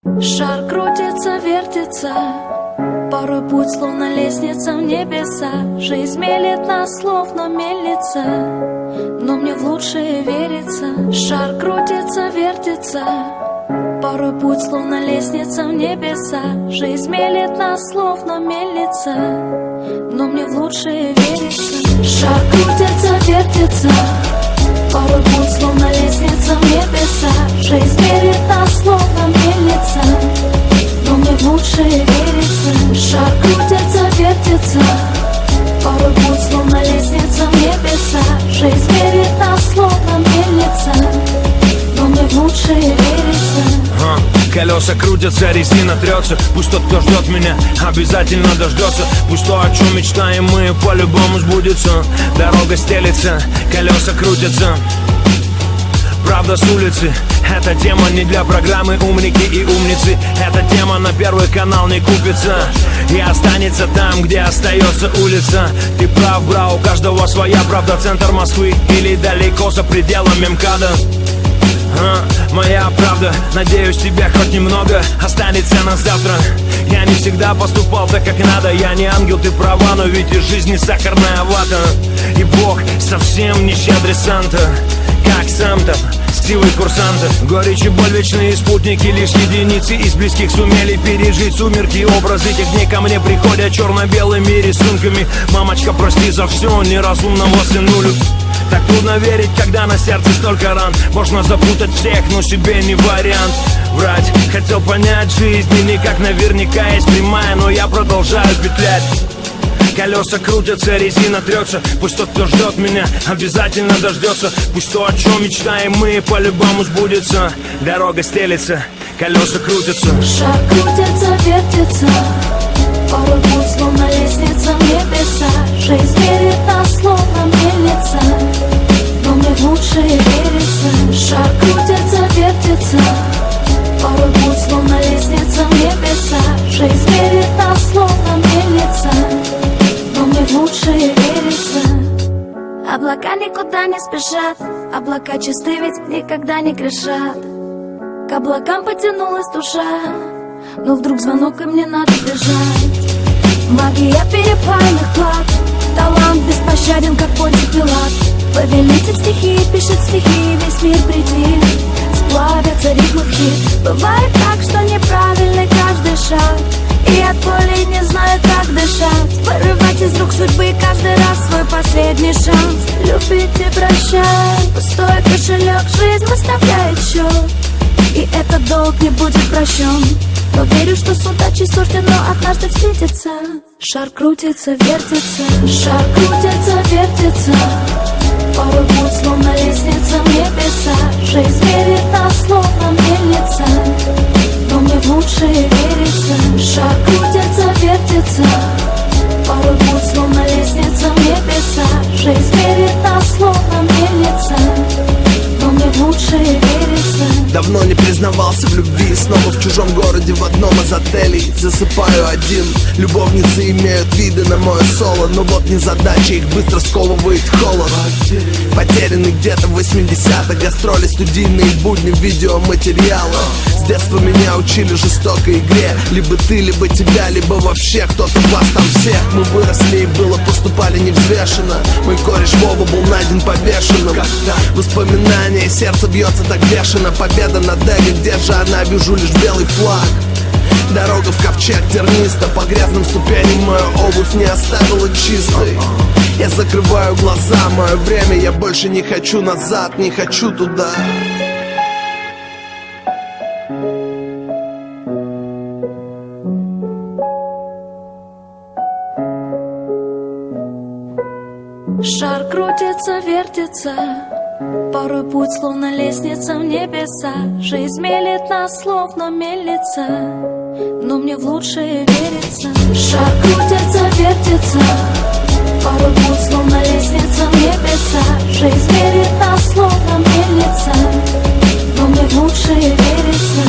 Шар крутится, вертится, порой путь словно лестница в небеса. Жизнь мелет нас, словно мельница, но мне в лучшее верится. Шар крутится, вертится, порой путь словно лестница в небеса. Жизнь мелет нас, словно мельница, но мне в лучшее верится. Шар крутится, вертится, порой путь словно лестница в небеса. Жизнь мелет нас, словно мельница, но мне в лучшее верится. Шар крутится, вертится, порой путь словно лестница в небеса. Жизнь мелет нас, словно мельница, но мне в лучшее верится. Колеса крутятся, резина трется. Пусть тот, кто ждет меня, обязательно дождется. Пусть то, о чем мечтаем мы, по-любому сбудется. Дорога стелется, колеса крутятся. Правда с улицы, эта тема не для программы «Умники и умницы». Эта тема на Первый канал не купится и останется там, где остается улица. Ты прав, бра, у каждого своя правда. Центр Москвы или далеко за пределами МКАДа. Моя правда, надеюсь, тебя хоть немного останется на завтра. Я не всегда поступал так, как надо. Я не ангел, ты права, но ведь из жизни сахарная вата. И Бог совсем не щедрый Санта, как сам-то силой курсанта. Горечь и боль, вечные спутники. Лишь единицы из близких сумели пережить сумерки. Образы тех дней ко мне приходят черно-белыми рисунками. Мамочка, прости за все, неразумного сынулю. Так трудно верить, когда на сердце столько ран. Можно запутать всех, но себе не вариант. Врать, хотел понять жизнь, и никак наверняка есть прямая, но я продолжаю петлять. Колеса крутятся, резина трется. Пусть тот, кто ждет меня, обязательно дождется. Пусть то, о чем мечтаем мы, по-любому сбудется. Дорога стелется, колеса крутятся. Шар крутится, вертится, порой путь словно лестница в небеса. Жизнь мерит нас, словно мельница, но мне в лучшее верится. Шар крутится, вертится, порой путь словно лестница в небеса. Жизнь мерит нас, словно мельница, но мне в лучшее верится. Облака никуда не спешат, облака чисты, ведь никогда не грешат. К облакам потянулась душа, но вдруг звонок, и мне надо бежать. Магия перепальных плат, талант беспощаден, как Понтий Пилат. Повелитель стихии пишет стихи, весь мир притих. Сплавятся ритмы в хит. Бывает так, что неправильный каждый шаг, и от боли не знаю, как дышать. Вырывать из рук судьбы каждый раз свой последний шанс. Любить и прощать, пустой кошелек, жизнь выставляет счет, и этот долг не будет прощен. Но верю, что с удачей суждено однажды встретиться. Шар крутится, вертится, шар крутится, вертится, порой путь словно лестница в небеса. Жизнь мерит нас, словно мельница, но мне в лучшее верится. Шар крутится, вертится, порой путь словно лестница в небеса. Жизнь мерит нас, словно мельница, но мне в лучшее верится. Давно не признавался в любви, снова в чужом городе в одном из отелей. Засыпаю один, любовницы имеют виды на мое соло, но вот незадача, их быстро сковывает холод. Потерянный где-то в 80-х, гастроли, студийные будни, видеоматериалы. С детства меня учили жестокой игре. Либо ты, либо тебя, либо вообще кто-то вас там всех. Мы выросли и было поступали невзвешенно. Мой кореш Вова был найден повешенным. Воспоминания, сердце бьется так бешено. Победа над эго, где же она, вижу лишь белый флаг. Дорога в ковчег терниста, по грязным ступеням мою обувь не оставила чистой. Я закрываю глаза, мое время, я больше не хочу назад, не хочу туда. Шар крутится, вертится, порой путь словно лестница в небеса. Жизнь мелет нас, словно мельница, но мне в лучшее верится. Шар крутится, вертится, порой путь словно лестница в небеса. Жизнь мелет нас, словно мельница, но мне в лучшее верится.